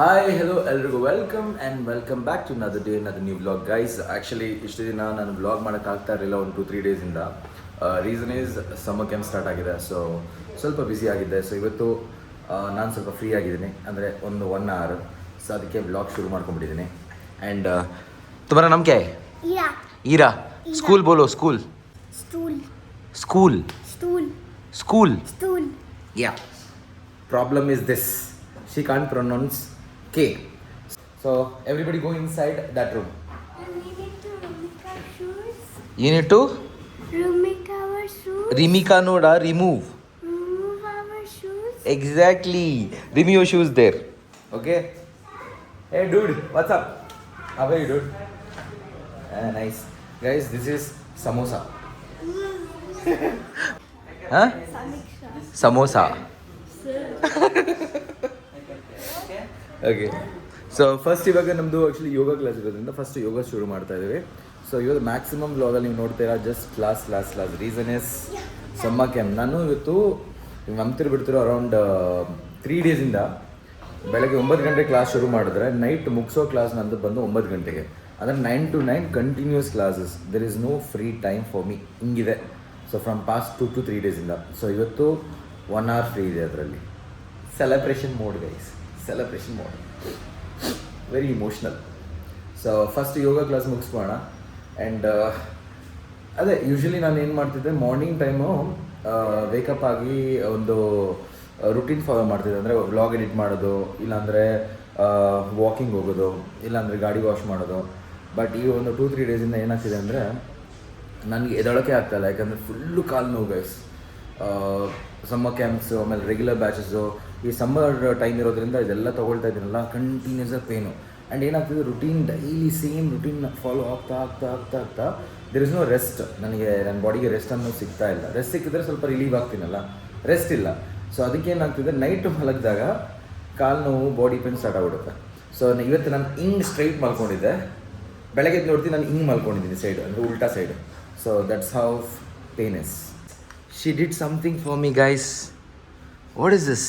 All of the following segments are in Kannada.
ಹಾಯ್ ಹೆಲೋ ಎಲ್ರಿಗೂ welcome back to another day another new vlog guys. Actually ಇಷ್ಟು ದಿನ ನಾನು ವ್ಲಾಗ್ ಮಾಡೋಕ್ಕಾಗ್ತಾ ಇರಲಿಲ್ಲ, ಒಂದು 2-3 ಡೇಸಿಂದ. Reason is summer camp start ಆಗಿದೆ, ಸೊ ಸ್ವಲ್ಪ ಬ್ಯುಸಿ ಆಗಿದ್ದೆ. ಸೊ ಇವತ್ತು ನಾನು ಸ್ವಲ್ಪ ಫ್ರೀ ಆಗಿದ್ದೀನಿ, ಅಂದರೆ ಒಂದು 1 hour. ಸೊ ಅದಕ್ಕೆ ವ್ಲಾಗ್ ಶುರು ಮಾಡ್ಕೊಂಡ್ಬಿಟ್ಟಿದ್ದೀನಿ. ಆ್ಯಂಡ್ तुम्हारा नाम क्या है? ईरा. ईरा. स्कूल बोलो. School. Stool. School. Stool. School. Stool. Yeah. Problem is this. She can't pronounce K. So everybody go inside that room. And we need to remake our shoes. You need to Remake our shoes. Rimika Noda remove. Remove our shoes. Exactly. Remove your shoes there. Okay. Hey dude, what's up? How are you, dude? Nice. Guys, this is samosa. Huh? Samiksha. Samosa. Okay. So first ಇವಾಗ ನಮ್ಮದು ಆ್ಯಕ್ಚುಲಿ ಯೋಗ ಕ್ಲಾಸ್ ಇರೋದ್ರಿಂದ ಫಸ್ಟ್ ಯೋಗ ಶುರು ಮಾಡ್ತಾ ಇದ್ದೀವಿ. ಸೊ ಇವತ್ತು ಮ್ಯಾಕ್ಸಿಮಮ್ ವ್ಲಾಗಲ್ಲಿ ನೀವು ನೋಡ್ತೀರಾ just class. Reason is summer camp. ನಾನು ಇವತ್ತು ನಂಬ್ತಿರ್ಬಿಡ್ತಿರೋ ಅರೌಂಡ್ 3 ಡೇಸಿಂದ ಬೆಳಗ್ಗೆ 9 ಗಂಟೆ ಕ್ಲಾಸ್ ಶುರು ಮಾಡಿದ್ರೆ ನೈಟ್ ಮುಗಿಸೋ ಕ್ಲಾಸ್ ನಂದು ಬಂದು 9 ಗಂಟೆಗೆ. ಅಂದರೆ 9 to 9 continuous classes. There is no free time for me. ಹಿಂಗಿದೆ. ಸೊ ಫ್ರಮ್ ಪಾಸ್ಟ್ 2 to 3 ಡೇಸಿಂದ. ಸೊ ಇವತ್ತು 1 hour ಫ್ರೀ ಇದೆ ಅದರಲ್ಲಿ. Celebration mode guys, celebration mode, very emotional. So first yoga class ಮುಗಿಸ್ಬೋಣ. ಆ್ಯಂಡ್ ಅದೇ ಯೂಶ್ವಲಿ ನಾನು ಏನು ಮಾಡ್ತಿದ್ದೆ, ಮಾರ್ನಿಂಗ್ ಟೈಮು ವೇಕಪ್ ಆಗಿ ಒಂದು ರುಟೀನ್ ಫಾಲೋ ಮಾಡ್ತಿದ್ದೆ. ಅಂದರೆ ವ್ಲಾಗ್ ಎಡಿಟ್ ಮಾಡೋದು, ಇಲ್ಲಾಂದರೆ ವಾಕಿಂಗ್ ಹೋಗೋದು, ಇಲ್ಲಾಂದರೆ ಗಾಡಿ ವಾಶ್ ಮಾಡೋದು. ಬಟ್ ಈ ಒಂದು 2-3 ಡೇಸಿಂದ ಏನಾಗ್ತಿದೆ ಅಂದರೆ ನನಗೆ ಎದೊಳಕ್ಕೆ ಆಗ್ತಾಯಿಲ್ಲ. ಯಾಕಂದರೆ ಫುಲ್ಲು ಕಾಲು ನೋವು ಗೈಸ್. ಸಮ್ಮರ್ ಕ್ಯಾಂಪ್ಸು, ಆಮೇಲೆ ರೆಗ್ಯುಲರ್ ಬ್ಯಾಚಸ್ಸು, ಈ ಸಮ್ಮರ್ ಟೈಮ್ ಇರೋದ್ರಿಂದ ಇದೆಲ್ಲ ತೊಗೊಳ್ತಾ ಇದ್ದೀನಲ್ಲ, ಕಂಟಿನ್ಯೂಸ್ ಪೇನು. ಆ್ಯಂಡ್ ಏನಾಗ್ತಿದೆ, routine daily same routine follow ಆಗ್ತಾ ದೇರ್ ಇಸ್ ನೋ ರೆಸ್ಟ್. ನನಗೆ ನನ್ನ ಬಾಡಿಗೆ ರೆಸ್ಟ್ ಅನ್ನೋದು ಸಿಗ್ತಾ ಇಲ್ಲ. ರೆಸ್ಟ್ ಸಿಕ್ಕಿದ್ರೆ ಸ್ವಲ್ಪ ರಿಲೀವ್ ಆಗ್ತೀನಲ್ಲ, ರೆಸ್ಟ್ ಇಲ್ಲ. ಸೊ ಅದಕ್ಕೆ ಏನಾಗ್ತಿದೆ, ನೈಟ್ ಮಲಗಿದಾಗ ಕಾಲು ನೋವು, ಬಾಡಿ ಪೇನ್ ಸ್ಟಾರ್ಟ್ ಆಗಿಬಿಡುತ್ತೆ. ಸೊ ಇವತ್ತು ನಾನು ಹಿಂಗೆ ಸ್ಟ್ರೈಟ್ ಮಲ್ಕೊಂಡಿದ್ದೆ, ಬೆಳಗ್ಗೆ ನೋಡ್ತೀನಿ ನಾನು ಹಿಂಗೆ ಮಲ್ಕೊಂಡಿದ್ದೀನಿ ಸೈಡ್, ಅಂದರೆ ಉಲ್ಟಾ side. So that's how pain is. She did something for me, guys. What is this?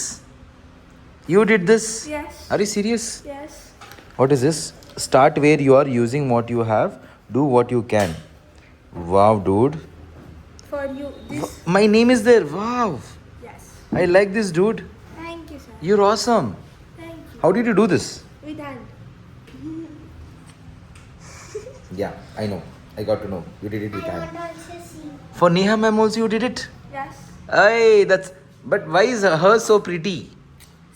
You did this? Yes. Are you serious? Yes. What is this? Start where you are, using what you have, do what you can. Wow, dude. For you, this. My name is there. Wow. Yes. I like this, dude. Thank you, sir. You're awesome. Thank you. How did you do this? With hand. Yeah, I know. I got to know. You did it with hand. I want to also see. For Neha ma'am also you did it? Yes. Hey, that's... But why is her so pretty?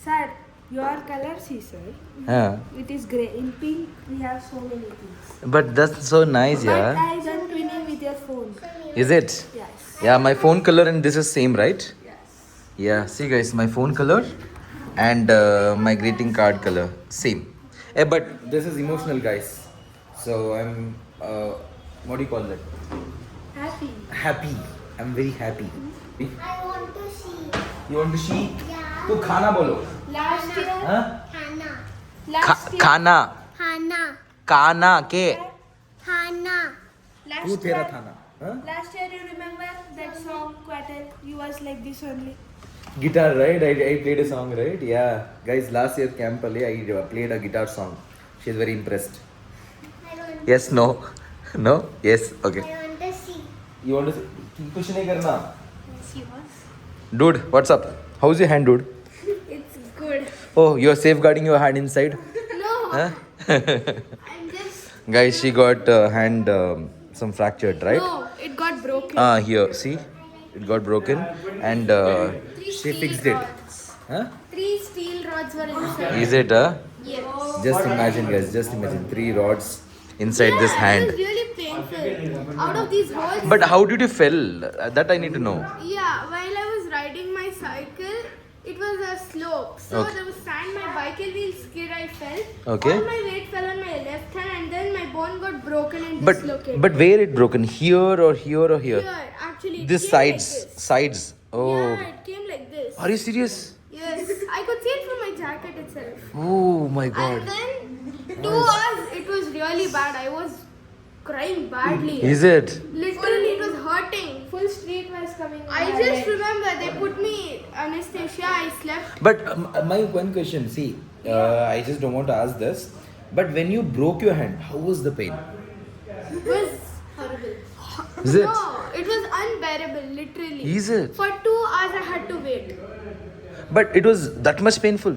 Sir, your color, see, sir. Huh. It is grey. In pink, we have so many things. But that's so nice, But yeah. I done twinning with your phone. Is it? Yes. Yeah, my phone color and this is same, right? Yes. Yeah, see guys, my phone color and my greeting card color, same. But this is emotional, guys. So I'm, what do you call that? Happy. Happy. I'm very happy. I want to see. You want to see? Yeah. तो खाना बोलो. Last year. हाँ? Hana. Last year. खाना. Hana. काना के. Hana. तू Last तेरा year. थाना. हाँ? Last year, you remember that song, Quatel? You was like this only. Guitar, right? I played a song, right? Yeah. Guys, last year camp ali I played a guitar song. She is very impressed. I want. Yes, no. No? Yes, okay. I want to see. You want to say? कुछ नहीं करना. She was. Dude, what's up? How's your hand, dude? It's good. Oh, you're safeguarding your hand inside? No. Huh? I'm just. Guys, she got hand some fractured, right? No, it got broken. Here, see? It got broken and Three she steel fixed it. rods. Huh? 3 steel rods were inside. Is it, Yes. Just imagine, guys, just imagine 3 rods inside this It hand. was really painful. Out of these holes. But how did you fell? That I need to know. Yeah, while I was riding my cycle, it was a slope. So Okay. there was sand, my bicycle wheel skid, I fell. Okay. All my weight fell on my left hand and then my bone got broken and dislocated. But where it broken? Here or here or here? Here, actually. It This came sides, Like this. sides. Oh, Yeah, it came like this. are you serious? Yes. I could see it from my jacket itself. Oh my And God. then 2 hours, it was really bad. I was crying badly. Is it? Literally, it was hurting. Full street was coming. I just remember they put me anesthesia. I slept. But my one question, see, I just don't want to ask this, but when you broke your hand, how was the pain? It was horrible. Is it? No, it was unbearable, literally. Is it? For 2 hours I had to wait. But it was that much painful.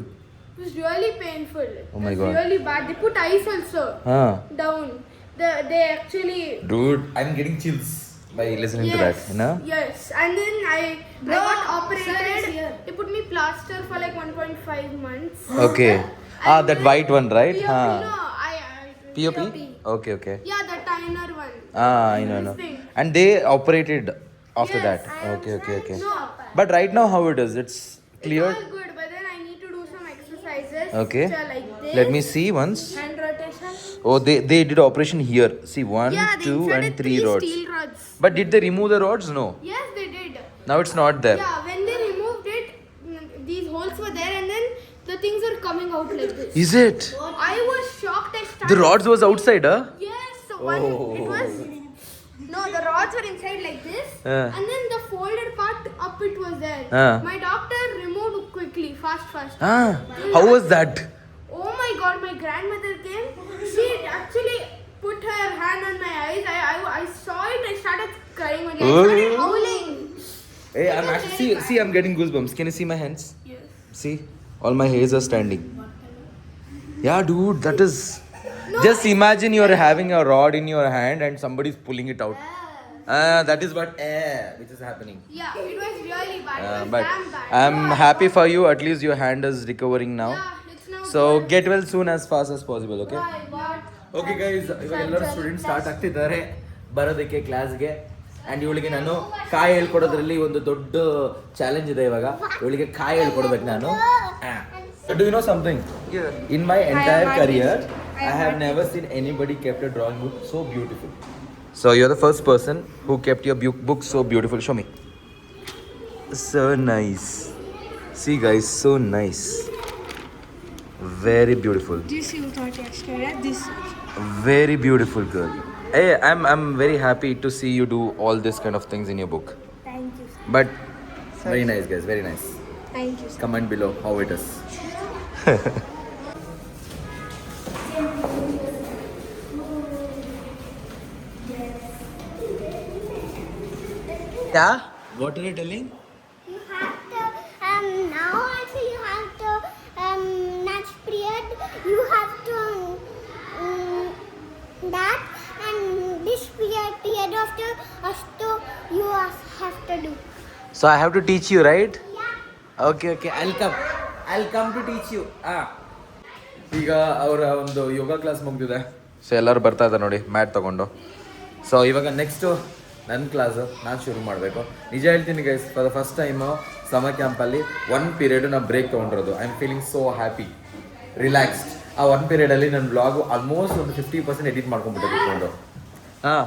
It was really painful. Oh my It was God. really bad. They put ice also down. They actually. Dude, I'm getting chills by listening to that. Yes. You know? Yes. And then I No, got sir is operated. here. They put me plaster for like 1.5 months. Okay. And That then white one, right? POP, no, POP? POP. Okay. Yeah, the tiner one. I know. This thing. And they operated after Yes, that. I Okay. No, But right now, how it is? It's it's cleared. all good, but then I need to do some exercises. Okay. Which are like this. Let me see once. Hand rotation. Oh, they did operation here. See, 1, Yeah, they 2, and inserted 3 rods. steel rods. But did they remove the rods? No. Yes, they did. Now it's not there. Yeah, when they removed it, these holes were there, and then the things were coming out like this. Is it? I was shocked. I started. The rods was outside, huh? Yes, so one. It was. No, the rods were inside like this, and then the folded part up it was there. My doctor removed quickly, fast. How was that? Oh my God, my grandmother came. She actually put her hand on my eyes. I saw it. I started crying only. I started howling. Hey, I'm actually see, I'm getting goosebumps. Can you see my hands? Yes. See, all my hairs are standing. Yeah, dude, that is. No, Just imagine you're having a rod in your hand and somebody's pulling it out. That is what which is happening. Yeah, it was really bad. It was But damn bad. I'm happy for you. At least your hand is recovering now. Yeah, it's now So good. get well soon as fast as possible. Okay. Bye, bye. Okay guys ಇವಾಗ ಎಲ್ಲರೂ ಸ್ಟೂಡೆಂಟ್ ಸ್ಟಾರ್ಟ್ ಆಗ್ತಿದ್ದಾರೆ ಬರೋದಕ್ಕೆ ಕ್ಲಾಸ್ಗೆ ಆ್ಯಂಡ್ ಇವಳಿಗೆ ನಾನು ಕಾಯಿ ಹೇಳ್ಕೊಡೋದ್ರಲ್ಲಿ ಒಂದು ದೊಡ್ಡ ಚಾಲೆಂಜ್ ಇದೆ ಇವಾಗ ಇವಳಿಗೆ ಕಾಯಿ ಹೇಳ್ಕೊಡ್ಬೇಕು ನಾನು do you know something in my entire career I have never seen anybody kept a drawing book so beautiful so you are the first person who kept your book so beautiful show me so nice see guys so nice very beautiful This you thought yesterday. This. very beautiful girl hey I'm very happy to see you do all this kind of things in your book Thank you. Sir. but very nice guys very nice Thank you. Sir. comment below how it is yeah what are you telling You have to now also you have to next period you have to that and this period after also you have to do. so I have to teach you right Yeah. okay I'll come to teach you ಈಗ ಅವರ ಒಂದು ಯೋಗ ಕ್ಲಾಸ್ ಮುಗ್ದಿದೆ ಸೊ ಎಲ್ಲರೂ ಬರ್ತಾ ಇದ್ದಾರೆ ನೋಡಿ ಮ್ಯಾಟ್ ತಗೊಂಡು ಸೊ ಇವಾಗ ನೆಕ್ಸ್ಟು ನನ್ನ ಕ್ಲಾಸು ನಾನು ಶುರು ಮಾಡಬೇಕು ನಿಜ ಹೇಳ್ತೀನಿ guys for the first time summer ಕ್ಯಾಂಪಲ್ಲಿ 1 ಪೀರಿಯಡ್ ನಾನು ಬ್ರೇಕ್ ತೊಗೊಂಡಿರೋದು I am feeling so happy relaxed ಆ 1 ಪೀರಿಯಡಲ್ಲಿ ನನ್ನ ಬ್ಲಾಗು ಆಲ್ಮೋಸ್ಟ್ ಒಂದು 50% ಎಡಿಟ್ ಮಾಡ್ಕೊಂಡ್ಬಿಟ್ಟೆ ಕೂತ್ಕೊಂಡು ಹಾಂ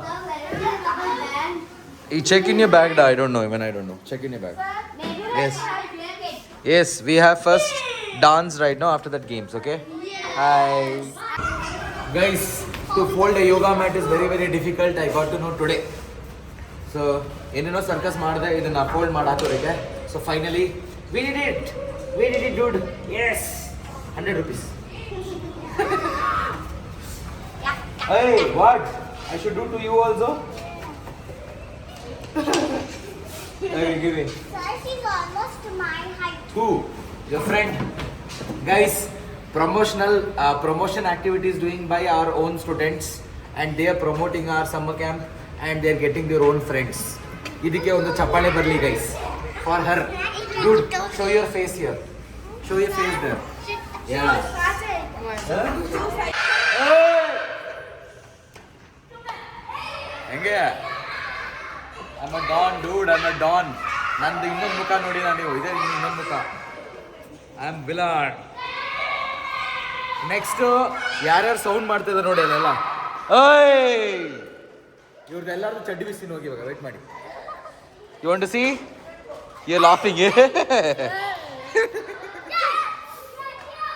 ಈ check in your bag I don't know even I don't know check in your bag Yes, we have first dance right now after that games, okay? Hi. Guys, to fold a yoga mat is very difficult. I got to know today. So, ಏನೇನೋ ಸರ್ಕಸ್ ಮಾಡಿದೆ ಇದನ್ನ ಫೋಲ್ಡ್ ಮಾಡಾಕೋರಿಗೆ so finally we did it dude yes 100 rupees hey what I should do to you also hey give me Sir, she's almost my height. who your friend guys promotion activities doing by our own students and they are promoting our summer camp and they are getting their own friends ಇದಕ್ಕೆ ಒಂದು ಚಪ್ಪಾಳೆ ಬರಲಿ guys for her dude show your face here show your face there yeah ಹೆಂಗೆ I'm a don dude I'm a don ನಂದು ಇನ್ನೊಂದು ಮುಖ ನೋಡಿ ನೀವು ಇದೆ ಇನ್ನೊಂದು ಮುಖ ಐ ಆಮ್ ವಿಲಾಡ್ ನೆಕ್ಸ್ಟು ಯಾರ್ಯಾರು ಸೌಂಡ್ ಮಾಡ್ತಿದ್ದಾರೆ ನೋಡಿ ಅಲ್ಲೆಲ್ಲ ಓಯ್ ಇವ್ರದ್ದೆಲ್ಲರೂ ಚಡ್ಡಿ ಬಿಸ್ತೀನಿ ಹೋಗಿ ಇವಾಗ ವೇಟ್ ಮಾಡಿ you want to see you are laughing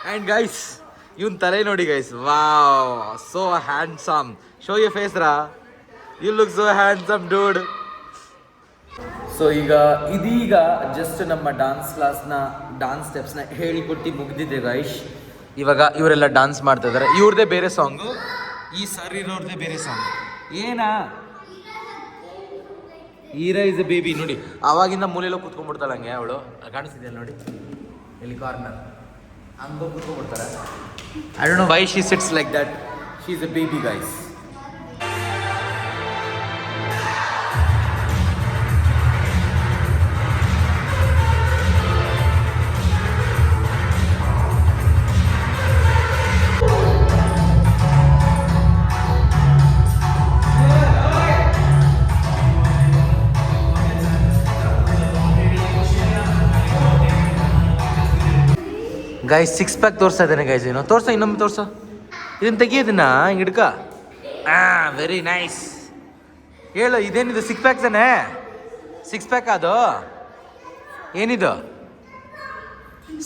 and guys ಇವನ್ ತಲೆ ನೋಡಿ guys wow so handsome show your face ರಾ you look so handsome dude so ಇದೀಗ ಜಸ್ಟ್ ನಮ್ಮ ಡಾನ್ಸ್ ಕ್ಲಾಸ್ನ ಡಾನ್ಸ್ ಸ್ಟೆಪ್ಸ್ನ ಹೇಳಿಕೊಟ್ಟು ಮುಗ್ದಿದೆ ಗೈಶ್ ಇವಾಗ ಇವರೆಲ್ಲ ಡಾನ್ಸ್ ಮಾಡ್ತಾ ಇದ್ದಾರೆ. ಇವ್ರದ್ದೇ ಬೇರೆ ಸಾಂಗು, ಈ ಸರ್ ಇರೋರ್ದೇ ಬೇರೆ ಸಾಂಗ್. ಏನಾ ಈರಾ ಇಸ್ ಅ ಬೇಬಿ ನೋಡಿ, ಆವಾಗಿಂದ ಮೂಲೆಲ್ಲ ಕೂತ್ಕೊಂಡ್ಬಿಡ್ತಾಳೆ ಹಂಗೆ ಅವಳು. ಕಾಣಿಸ್ತಿದೆಯಲ್ಲ ನೋಡಿ ಇಲ್ಲಿ ಕಾರ್ನರ್, ಹಂಗೆ ಕೂತ್ಕೊಂಡ್ಬಿಡ್ತಾರೆ. I don't know why she sits like that. She is a baby guys. Guys 6 pack ತೋರಿಸ್ತಾ ಇದ್ದೇನೆ ಗೈಸ್. ಏನು ತೋರ್ಸೋ, ಇನ್ನೊಮ್ಮೆ ತೋರ್ಸೋ, ಇದನ್ನು ತೆಗಿಯೋದಿನ ಹಿಂಗೆ ಹಿಡ್ಕ. Very nice. ಹೇಳು ಇದೇನಿದು 6 ಪ್ಯಾಕ್ ತಾನೆ? 6 ಪ್ಯಾಕ್ ಅದು ಏನಿದು?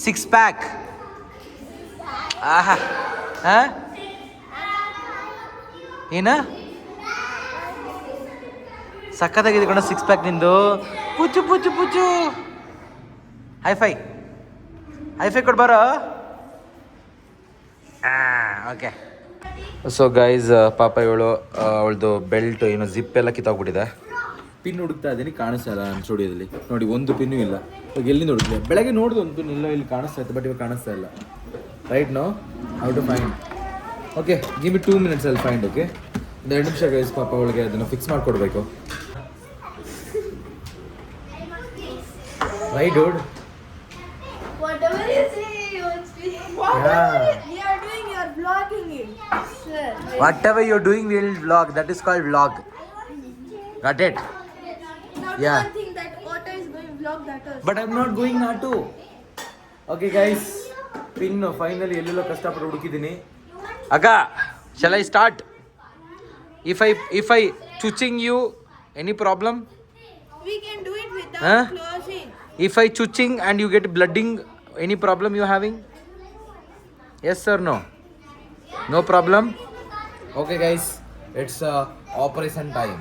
6 ಪ್ಯಾಕ್. ಆಹಾ ಹಾಂ ಏನ ಸಕ್ಕತ್ತಾಗಿದೆ ಕಣ 6 ಪ್ಯಾಕ್ ನಿಂದು. ಪುಚ್ಚು ಪುಚ್ಚು ಪುಚ್ಚು. ಹೈಫೈ ಹೈಫೈ ಕೊಡ್ಬಾರೋ. ಓಕೆ. ಸೊ ಗೈಸ್ ಪಾಪ ಇವಳು ಅವಳದು ಬೆಲ್ಟ್ ಏನೋ ಜಿಪ್ ಎಲ್ಲ ಕಿತ್ತೋಗ್ಬಿಟ್ಟಿದೆ. ಪಿನ್ ಹುಡುಕ್ತಾ ಇದ್ದೀನಿ, ಕಾಣಿಸ್ತಾ ಇಲ್ಲ ನನ್ನ ಸ್ಟುಡಿಯೋದಲ್ಲಿ. ನೋಡಿ ಒಂದು ಪಿನ್ನು ಇಲ್ಲ. ಇವಾಗ ಎಲ್ಲಿಂದ ಹುಡುಕ್ಲಿ? ಬೆಳಗ್ಗೆ ನೋಡಿದ್ರು ಒಂದು ಪಿನ್ ಇಲ್ಲ, ಇಲ್ಲಿ ಕಾಣಿಸ್ತಾ ಇತ್ತು, ಬಟ್ ಇವಾಗ ಕಾಣಿಸ್ತಾ ಇಲ್ಲ. Right no how to find. Okay give me 2 minutes ಅಲ್ಲಿ ಫೈಂಡ್. ಓಕೆ ಒಂದು 2 ನಿಮಿಷ ಗೈಸ್. ಪಾಪ ಅವಳಿಗೆ ಅದನ್ನು ಫಿಕ್ಸ್ ಮಾಡಿಕೊಡ್ಬೇಕು. Right dude. Whatever you say, you are speaking. You are doing, you are vlogging it. Sir. Whatever you're doing, we'll vlog. That is called vlog. Got it? Now Yeah. don't think that Otto is going to vlog that also. But I'm not going now too. Okay guys, pin finally ಎಲ್ಲೆಲ್ಲೋ ಕಷ್ಟಪಟ್ಟು ಹುಡುಕಿದ್ದೀನಿ. ಅಕ್ಕ, shall I start? If I chuching you, any problem? We can do it without closing. If I chuching and you get blooding, any problem you having? Yes or no? No problem? Okay guys, it's operation time.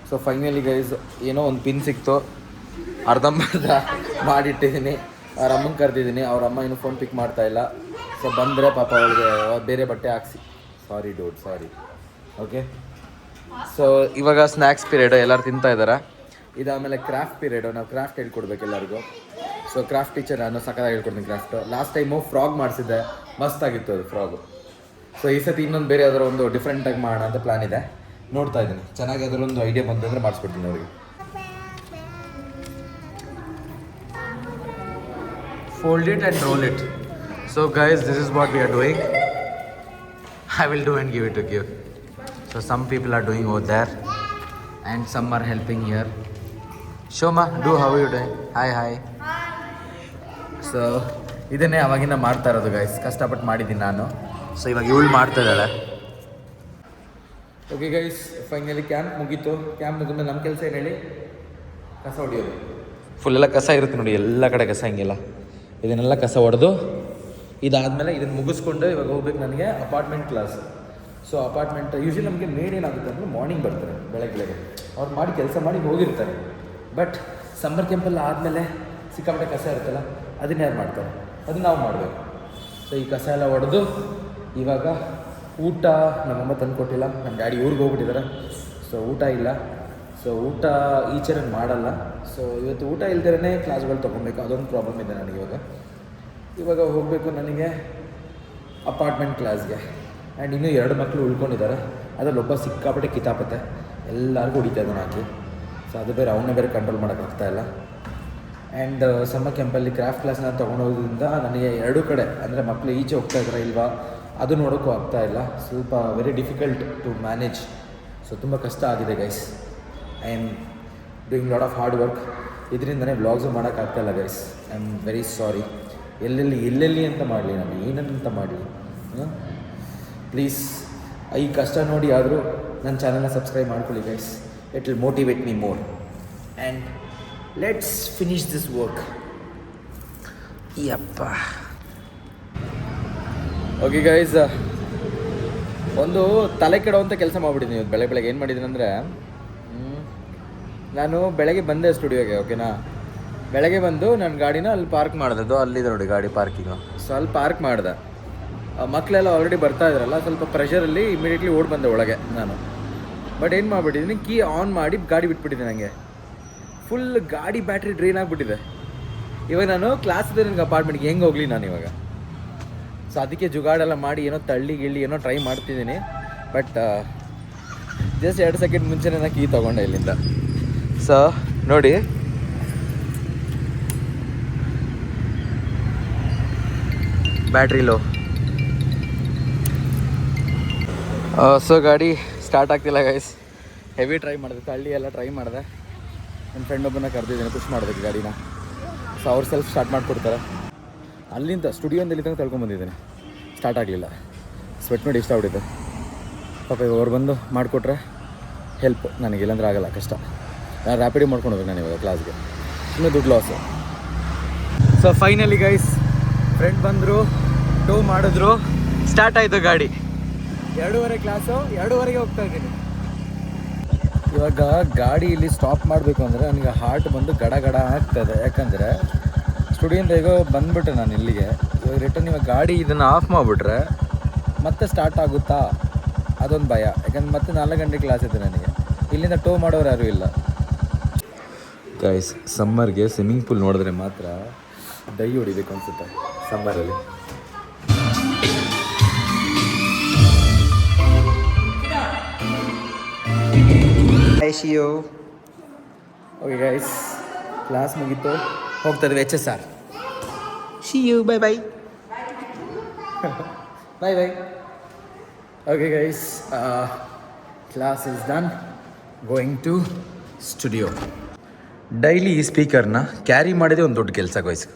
So finally guys ಏನೋ ಒಂದು ಪಿನ್ ಸಿಕ್ತು, ಅರ್ಧಂಬರ್ಧ ಮಾಡಿಟ್ಟಿದ್ದೀನಿ. ಅವ್ರ ಅಮ್ಮಂಗೆ ಕರೆದಿದ್ದೀನಿ, ಅವ್ರ ಅಮ್ಮ ಇನ್ನೂ ಫೋನ್ ಪಿಕ್ ಮಾಡ್ತಾ ಇಲ್ಲ. ಸೊ ಬಂದರೆ ಪಾಪ ಅವಳಿಗೆ ಬೇರೆ ಬಟ್ಟೆ ಹಾಕ್ಸಿ. ಸಾರಿ ಡೂಡ್, ಸಾರಿ. ಓಕೆ ಸೊ ಇವಾಗ ಸ್ನ್ಯಾಕ್ಸ್ ಪೀರಿಯಡ್, ಎಲ್ಲರೂ ತಿಂತಾ ಇದ್ದಾರೆ. ಇದಾದಮೇಲೆ ಕ್ರಾಫ್ಟ್ ಪೀರಿಯಡು, ನಾವು ಕ್ರಾಫ್ಟ್ ಹೇಳ್ಕೊಡ್ಬೇಕು ಎಲ್ಲರಿಗೂ. ಸೊ ಕ್ರಾಫ್ಟ್ ಟೀಚರ್ ನಾನು ಸಕ್ಕತ್ತಾಗಿ ಹೇಳ್ಕೊಡ್ತೀನಿ ಕ್ರಾಫ್ಟು. ಲಾಸ್ಟ್ ಟೈಮು ಫ್ರಾಗ್ ಮಾಡಿಸಿದ್ದೆ, ಮಸ್ತಾಗಿತ್ತು ಅದು ಫ್ರಾಗು. ಸೊ ಈ ಸತಿ ಇನ್ನೊಂದು ಬೇರೆ ಯಾವ್ದಾರು ಒಂದು ಡಿಫ್ರೆಂಟಾಗಿ ಮಾಡೋಣ ಅಂತ ಪ್ಲ್ಯಾನ್ ಇದೆ. ನೋಡ್ತಾ ಇದ್ದೀನಿ, ಚೆನ್ನಾಗಿ ಅದರಲ್ಲೊಂದು ಐಡಿಯಾ ಬಂತಂದರೆ ಮಾಡಿಸ್ಕೊಡ್ತೀನಿ ಅವರಿಗೆ. Fold it and roll it. So guys, this is what we are doing. I will do and give it to you. So some people are doing over there and some are helping here. Shoma, do how are you doing? Hi. So ಇದನ್ನೇ ಅವಾಗಿಂದ ಮಾಡ್ತಾ ಇರೋದು ಗೈಸ್, ಕಷ್ಟಪಟ್ಟು ಮಾಡಿದ್ದೀನಿ ನಾನು. ಸೊ ಇವಾಗ ಇವಳು ಮಾಡ್ತಾ ಇದ್ದಾಳೆ. ಓಕೆ ಗೈಸ್, ಫೈನಲಿ ಕ್ಯಾಂಪ್ ಮುಗೀತು. ಕ್ಯಾಂಪ್ ಮುಗಿದ್ಮೇಲೆ ನಮ್ಮ ಕೆಲಸ ಏನು ಹೇಳಿ? ಕಸ ಹೊಡಿಯೋದು. ಫುಲ್ಲೆಲ್ಲ ಕಸ ಇರುತ್ತೆ ನೋಡಿ, ಎಲ್ಲ ಕಡೆ ಕಸ ಹಿಂಗೆಲ್ಲ. ಇದನ್ನೆಲ್ಲ ಕಸ ಹೊಡೆದು ಇದಾದಮೇಲೆ ಇದನ್ನು ಮುಗಿಸ್ಕೊಂಡು ಇವಾಗ ಹೋಗ್ಬೇಕು ನನಗೆ apartment class. So apartment usually ನಮಗೆ ಮೇಡ್ ಏನಾಗುತ್ತೆ ಅಂದರೆ ಮಾರ್ನಿಂಗ್ ಬರ್ತಾರೆ, ಬೆಳಗ್ಗೆ ಅವ್ರು ಮಾಡಿ ಕೆಲಸ ಮಾಡಿ ಹೋಗಿರ್ತಾರೆ. ಬಟ್ ಸಮ್ಮರ್ ಕ್ಯಾಂಪೆಲ್ಲ ಆದಮೇಲೆ ಸಿಕ್ಕಾಪಟ್ಟೆ ಕಸ ಇರುತ್ತಲ್ಲ, ಅದನ್ನ ಯಾರು ಮಾಡ್ತಾರೆ? ಅದನ್ನ ನಾವು ಮಾಡಬೇಕು. ಸೊ ಈ ಕಸ ಎಲ್ಲ ಹೊಡೆದು ಇವಾಗ ಊಟ ನಮ್ಮಮ್ಮ ತಂದು ಕೊಟ್ಟಿಲ್ಲ, ನಮ್ಮ ಡ್ಯಾಡಿ ಊರಿಗೆ ಹೋಗ್ಬಿಟ್ಟಿದ್ದಾರೆ. ಸೊ ಊಟ ಇಲ್ಲ. ಸೊ ಊಟ ಈಚೆರನ್ನು ಮಾಡಲ್ಲ. ಸೊ ಇವತ್ತು ಊಟ ಇಲ್ದೇ ಕ್ಲಾಸ್ಗಳು ತೊಗೊಬೇಕು, ಅದೊಂದು ಪ್ರಾಬ್ಲಮ್ ಇದೆ ನನಗೆ. ಇವಾಗ ಹೋಗಬೇಕು ನನಗೆ ಅಪಾರ್ಟ್ಮೆಂಟ್ ಕ್ಲಾಸ್ಗೆ. ಆ್ಯಂಡ್ ಇನ್ನೂ 2 ಮಕ್ಕಳು ಉಳ್ಕೊಂಡಿದ್ದಾರೆ. ಅದರಲ್ಲಿ ಒಬ್ಬ ಸಿಕ್ಕಾಪಟ್ಟೆ ಕಿತಾಪತ್ತೆ, ಎಲ್ಲರಿಗೂ ಹೊಡಿತಾ ಇದ್ದಾನೆ ಹಾಕಿ. ಸೊ ಅದು ಬೇರೆ ಅವನ್ನೇ ಬೇರೆ ಕಂಟ್ರೋಲ್ ಮಾಡೋಕ್ಕಾಗ್ತಾಯಿಲ್ಲ. ಆ್ಯಂಡ್ ಸಮ್ಮರ್ ಕ್ಯಾಂಪಲ್ಲಿ ಕ್ರಾಫ್ಟ್ ಕ್ಲಾಸ್ನ ತೊಗೊಂಡೋದ್ರಿಂದ ನನಗೆ 2 ಕಡೆ ಅಂದರೆ ಮಕ್ಕಳು ಈಚೆ ಹೋಗ್ತಾ ಇದ್ದಾರೆ ಇಲ್ವಾ ಅದು ನೋಡೋಕ್ಕೂ ಆಗ್ತಾಯಿಲ್ಲ. ಸ್ವಲ್ಪ very difficult to manage. So ತುಂಬ ಕಷ್ಟ ಆಗಿದೆ guys. I am doing lot of hard work. ಇದರಿಂದನೇ ವ್ಲಾಗ್ಸು ಮಾಡೋಕ್ಕಾಗ್ತಾಯಿಲ್ಲ guys. I am very sorry. ಎಲ್ಲೆಲ್ಲಿ ಅಂತ ಮಾಡಲಿ, ನಾನು ಏನಂತ ಮಾಡಲಿ? ಪ್ಲೀಸ್ ಈ ಕಷ್ಟ ನೋಡಿ ಆದರೂ ನನ್ನ ಚಾನಲ್ನ ಸಬ್ಸ್ಕ್ರೈಬ್ ಮಾಡ್ಕೊಳ್ಳಿ guys. It will motivate me more. And let's finish this work. ಯಪ್ಪ. ಓಕೆ ಗೈಸ್, ಒಂದು ತಲೆ ಕೆಡುವಂಥ ಕೆಲಸ ಮಾಡಿಬಿಟ್ಟಿದ್ದೀನಿ ಇವತ್ತು ಬೆಳಗ್ಗೆ. ಏನು ಮಾಡಿದ್ದೀನಿ ಅಂದರೆ, ನಾನು ಬೆಳಗ್ಗೆ ಬಂದೆ ಸ್ಟುಡಿಯೋಗೆ, ಓಕೆನಾ. ಬೆಳಗ್ಗೆ ಬಂದು ನನ್ನ ಗಾಡಿನ ಅಲ್ಲಿ ಪಾರ್ಕ್ ಮಾಡಿದ್ದು, ಅಲ್ಲಿದೆ ನೋಡಿ ಗಾಡಿ ಪಾರ್ಕಿಂಗು. ಸೊ ಅಲ್ಲಿ ಪಾರ್ಕ್ ಮಾಡಿದೆ. ಮಕ್ಕಳೆಲ್ಲ ಆಲ್ರೆಡಿ ಬರ್ತಾ ಇದ್ರಲ್ಲ, ಸ್ವಲ್ಪ ಪ್ರೆಷರಲ್ಲಿ ಇಮಿಡಿಯೇಟ್ಲಿ ಓಡಿ ಬಂದೆ ಒಳಗೆ ನಾನು. ಬಟ್ ಏನು ಮಾಡಿಬಿಟ್ಟಿದ್ದೀನಿ, ಕೀ ಆನ್ ಮಾಡಿ ಗಾಡಿ ಬಿಟ್ಬಿಟ್ಟಿದ್ದೀನಿ. ನನಗೆ ಫುಲ್ ಗಾಡಿ ಬ್ಯಾಟ್ರಿ ಡ್ರೈನ್ ಆಗಿಬಿಟ್ಟಿದೆ. ಇವಾಗ ನಾನು ಕ್ಲಾಸ್ ಇದೆ ನನಗೆ ಅಪಾರ್ಟ್ಮೆಂಟ್ಗೆ ಹೆಂಗೆ ಹೋಗಲಿ ನಾನು ಇವಾಗ. ಸೊ ಅದಕ್ಕೆ ಜುಗಾಡೆಲ್ಲ ಮಾಡಿ ಏನೋ ತಳ್ಳಿ ಗಿಳ್ಳಿ ಏನೋ ಟ್ರೈ ಮಾಡ್ತಿದ್ದೀನಿ. ಬಟ್ ಜಸ್ಟ್ 2 ಸೆಕೆಂಡ್ ಮುಂಚೆನೇ ನಾನು ಕೀ ತೊಗೊಂಡೆ ಇಲ್ಲಿಂದ. ಸೊ ನೋಡಿ, ಬ್ಯಾಟ್ರಿ ಲೋ. ಸೊ ಗಾಡಿ ಸ್ಟಾರ್ಟ್ ಆಗ್ತಿಲ್ಲ ಗೈಸ್. ಹೆವಿ ಟ್ರೈ ಮಾಡಿದೆ, ತಳ್ಳಿ ಎಲ್ಲ ಟ್ರೈ ಮಾಡಿದೆ. ನನ್ನ ಫ್ರೆಂಡ್ ಒಬ್ಬನ ಕರೆದಿದ್ದೀನಿ, ಪುಷ್ ಮಾಡೋದಕ್ಕೆ ಗಾಡಿನ. ಸೊ ಅವ್ರು ಸೆಲ್ಫ್ ಸ್ಟಾರ್ಟ್ ಮಾಡಿಕೊಡ್ತಾರೆ. ಅಲ್ಲಿಂದ ಸ್ಟುಡಿಯೋದಲ್ಲಿ ತನಕ ತಳ್ಕೊಂಬಂದಿದ್ದೀನಿ, ಸ್ಟಾರ್ಟ್ ಆಗಲಿಲ್ಲ. ಸ್ವೆಟ್ ನೋಡಿ ಇಷ್ಟ ಆಗ್ಬಿಟ್ಟಿದೆ ಪಾಪ. ಇವಾಗ ಅವ್ರು ಬಂದು ಮಾಡಿಕೊಟ್ರೆ ಹೆಲ್ಪ್ ನನಗೆ, ಇಲ್ಲಾಂದ್ರೆ ಆಗಲ್ಲ, ಕಷ್ಟ. ನಾನು ರ್ಯಾಪಿಡಿ ಮಾಡ್ಕೊಂಡು ಹೋಗ್ಬೇಕು ನಾನು ಇವಾಗ ಕ್ಲಾಸ್ಗೆ, ಇನ್ನೂ ದುಡ್ಡು loss. So finally guys friend ಬಂದರು, ಟೋ ಮಾಡಿದ್ರು, ಸ್ಟಾರ್ಟ್ ಆಯಿತು ಗಾಡಿ. 2:30 ಕ್ಲಾಸು, 2:30ಗೆ ಹೋಗ್ತಾ ಇದ್ದೀನಿ. ಇವಾಗ ಗಾಡಿ ಇಲ್ಲಿ ಸ್ಟಾಪ್ ಮಾಡಬೇಕು ಅಂದರೆ ನನಗೆ ಹಾರ್ಟ್ ಬಂದು ಗಡ ಗಡ ಆಗ್ತದೆ. ಯಾಕಂದರೆ ಸ್ಟುಡಿಯೋಯಿಂದ ಈಗ ಬಂದುಬಿಟ್ಟೆ ನಾನು ಇಲ್ಲಿಗೆ. ಇವಾಗ ರಿಟರ್ನ್ ಇವಾಗ ಗಾಡಿ ಇದನ್ನು ಆಫ್ ಮಾಡಿಬಿಟ್ರೆ ಮತ್ತೆ ಸ್ಟಾರ್ಟ್ ಆಗುತ್ತಾ ಅದೊಂದು ಭಯ. ಯಾಕಂದ್ರೆ ಮತ್ತೆ 4 ಗಂಟೆ ಕ್ಲಾಸ್ ಇದೆ ನನಗೆ. ಇಲ್ಲಿಂದ ಟೋ ಮಾಡೋರು ಯಾರೂ ಇಲ್ಲ ಗೈಸ್. ಸಮ್ಮರ್ಗೆ ಸ್ವಿಮ್ಮಿಂಗ್ ಪೂಲ್ ನೋಡಿದ್ರೆ ಮಾತ್ರ ದೈ ಹೊಡಿಬೇಕು ಅನಿಸುತ್ತೆ ಸಮ್ಮರಲ್ಲಿ. ಓಕೆ ಗೈಸ್, ಕ್ಲಾಸ್ ಮುಗೀತು, ಹೋಗ್ತಾ ಇದ್ವಿ HSR. See you, bye bye bye bye. Okay guys, class is done, going to studio. Daily ಈ ಸ್ಪೀಕರ್ನ ಕ್ಯಾರಿ ಮಾಡಿದೆ ಒಂದು ದೊಡ್ಡ ಕೆಲಸ ಗೈಸ್.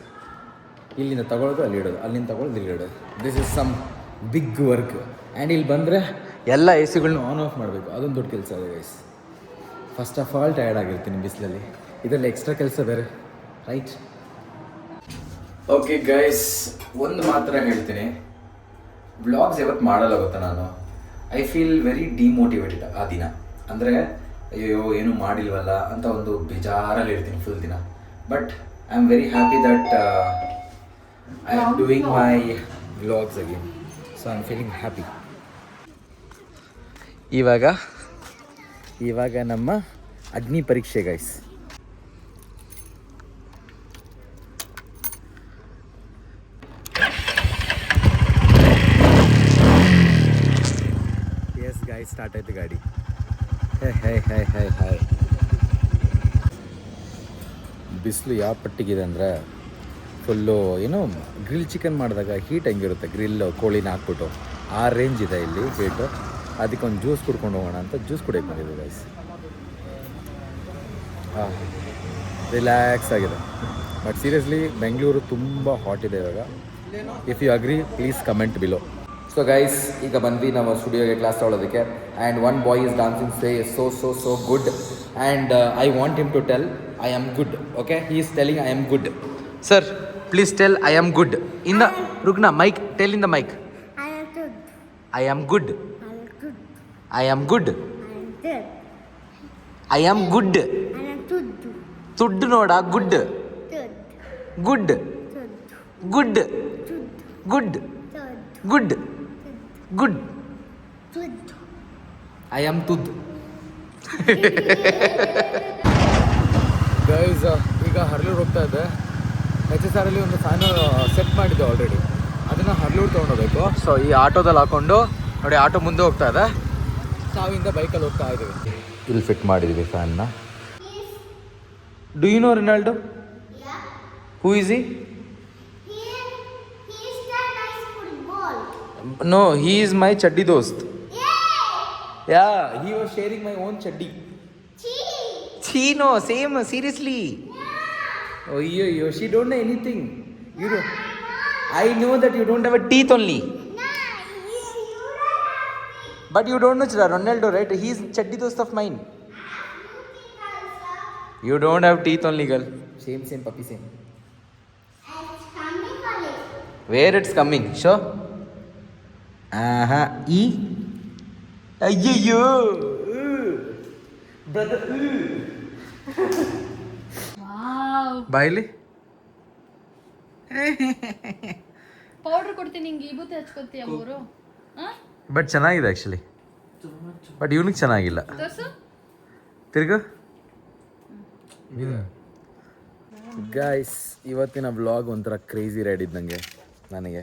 ಇಲ್ಲಿಂದ ತಗೊಳ್ಳೋದು ಅಲ್ಲಿ ಇಡೋದು, ಅಲ್ಲಿಂದ ತಗೊಳ್ಳೋದು ಇಲ್ಲಿ ಇಡೋದು. This is some big work. And ಇಲ್ಲಿ ಬಂದರೆ ಎಲ್ಲ AC ಗಳನ್ನ ಆನ್ ಆಫ್ ಮಾಡಬೇಕು, ಅದೊಂದು ದೊಡ್ಡ ಕೆಲಸ ಇದೆ guys. First of all tired ಆಗಿರ್ತೀನಿ ಬಿಸಿಲಲ್ಲಿ, ಇದರಲ್ಲಿ ಎಕ್ಸ್ಟ್ರಾ ಕೆಲಸ ಬೇರೆ, ರೈಟ್? ಓಕೆ ಗೈಸ್, ಒಂದು ಮಾತ್ರ ಹೇಳ್ತೀನಿ, ವ್ಲಾಗ್ಸ್ ಯಾವತ್ತು ಮಾಡಲ್ಲ ಗೊತ್ತಾ ನಾನು. ಐ ಫೀಲ್ ವೆರಿ ಡಿಮೋಟಿವೇಟೆಡ್ ಆ ದಿನ. ಅಂದರೆ ಅಯ್ಯೋ ಏನೂ ಮಾಡಿಲ್ವಲ್ಲ ಅಂತ ಒಂದು ಬೇಜಾರಲ್ಲಿ ಇರ್ತೀನಿ ಫುಲ್ ದಿನ. But I am very happy that I am doing my vlogs again. So I am feeling happy. ಇವಾಗ ನಮ್ಮ ಅಗ್ನಿ ಪರೀಕ್ಷೆ ಗೈಸ್. ಎಸ್ ಗೈಸ್, ಸ್ಟಾರ್ಟ್ ಆಯ್ತು ಗಾಡಿ. ಹೈ ಬಿಸಿಲು ಯಾವ ಪಟ್ಟಿಗಿದೆ ಅಂದರೆ ಫುಲ್ಲು ಏನೋ ಗ್ರಿಲ್ ಚಿಕನ್ ಮಾಡಿದಾಗ ಹೀಟ್ ಹೆಂಗಿರುತ್ತೆ, ಗ್ರಿಲ್ ಕೋಳಿನ ಹಾಕ್ಬಿಟ್ಟು ಆ ರೇಂಜ್ ಇದೆ ಇಲ್ಲಿ ಹೀಟು. ಅದಕ್ಕೆ ಒಂದು ಜ್ಯೂಸ್ ಕುಡ್ಕೊಂಡು ಹೋಗೋಣ ಅಂತ ಜ್ಯೂಸ್ ಕುಡಿಯೋಕೆ ಬಂದಿದೆ ಗೈಸ್. ಹಾಂ, ರಿಲ್ಯಾಕ್ಸ್ ಆಗಿದೆ. ಬಟ್ ಸೀರಿಯಸ್ಲಿ ಬೆಂಗಳೂರು ತುಂಬ ಹಾಟ್ ಇದೆ ಇವಾಗ. If you agree please comment below. So guys, ಈಗ ಬಂದ್ವಿ ನಾವು ಸ್ಟುಡಿಯೋಗೆ ಕ್ಲಾಸ್ ತೊಗೊಳೋದಕ್ಕೆ. And one boy is dancing say so good. And I want him to tell I am good. Okay, he is telling I am good. Sir please tell I am good in the ರುಗ್ನಾ mic. Tell in the mic. I am good. I am good. I am good. ತುಡ್ಡು ನೋಡ, good good good good good good. I am ತುದ್. ಗೈಸ್, ಈಗ ಹರ್ಲೂರು ಹೋಗ್ತಾ ಇದೆ. HSR ಅಲ್ಲಿ ಒಂದು ಫ್ಯಾನ್ ಸೆಟ್ ಮಾಡಿದ್ದೆ ಆಲ್ರೆಡಿ, ಅದನ್ನು ಹರ್ಲೂರು ತೊಗೊಂಡೋಗ್ಬೇಕು. ಸೊ ಈ ಆಟೋದಲ್ಲಿ ಹಾಕೊಂಡು ನೋಡಿ, ಆಟೋ ಮುಂದೆ ಹೋಗ್ತಾ ಇದೆ, ನಾವಿಂದ ಬೈಕಲ್ಲಿ ಹೋಗ್ತಾ ಇದ್ದೀವಿ. ಇಲ್ಲಿ ಫಿಟ್ ಮಾಡಿದ್ದೀವಿ ಫ್ಯಾನ್ನ. Do you know Ronaldo? Who is he? No, he is my chaddi dost. Yeah, he was sharing my own chaddi. Chee, no, same, seriously. Yeah. Oh, yo, she don't know anything. You know, I know that you don't have a teeth only. But you don't know Ronaldo, right? He is chaddi dost of mine. You don't have teeth only, girl. Same, puppy, same. It's coming only. Where it's coming? Sure. E. Ayyo. Brother. Wow. ಬಾಯಿಲಿ ಪೌಡರ್ ಕೊಡ್ತೀನಿ ನಿಂಗೆ ವಿಭೂತಿ ಹಚ್ಕೊತೀಯ ಮೂರು ಬಟ್ ಚೆನ್ನಾಗಿದೆ ಆ್ಯಕ್ಚುಲಿ ಬಟ್ ಇವನಿಗೆ ಚೆನ್ನಾಗಿಲ್ಲ ತೋರ್ಸು ತಿರ್ಗು ಗಾಯ್ಸ್ ಇವತ್ತಿನ ವ್ಲಾಗ್ ಒಂಥರ ಕ್ರೇಜಿ ರೈಡ್ ಇದ್ದಂಗೆ ನನಗೆ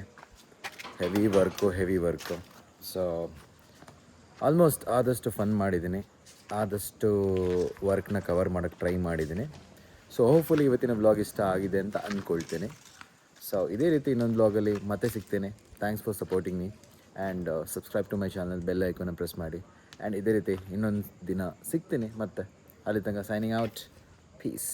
ಹೆವಿ ವರ್ಕು ಸೊ ಆಲ್ಮೋಸ್ಟ್ ಆದಷ್ಟು ಫನ್ ಮಾಡಿದ್ದೀನಿ ಆದಷ್ಟು ವರ್ಕ್ನ ಕವರ್ ಮಾಡೋಕ್ಕೆ ಟ್ರೈ ಮಾಡಿದ್ದೀನಿ ಸೊ ಹೋಪ್ಫುಲಿ ಇವತ್ತಿನ ವ್ಲಾಗ್ ಇಷ್ಟ ಆಗಿದೆ ಅಂತ ಅಂದ್ಕೊಳ್ತೇನೆ ಸೊ ಇದೇ ರೀತಿ ಇನ್ನೊಂದು ವ್ಲಾಗಲ್ಲಿ ಮತ್ತೆ ಸಿಗ್ತೇನೆ thanks for supporting me and subscribe to my channel bell ಐಕಾನ ಪ್ರೆಸ್ ಮಾಡಿ ಆ್ಯಂಡ್ ಇದೇ ರೀತಿ ಇನ್ನೊಂದು ದಿನ ಸಿಗ್ತೀನಿ ಮತ್ತೆ ಅಲ್ಲಿ ತನಕ ಸೈನಿಂಗ್ ಔಟ್ ಪೀಸ್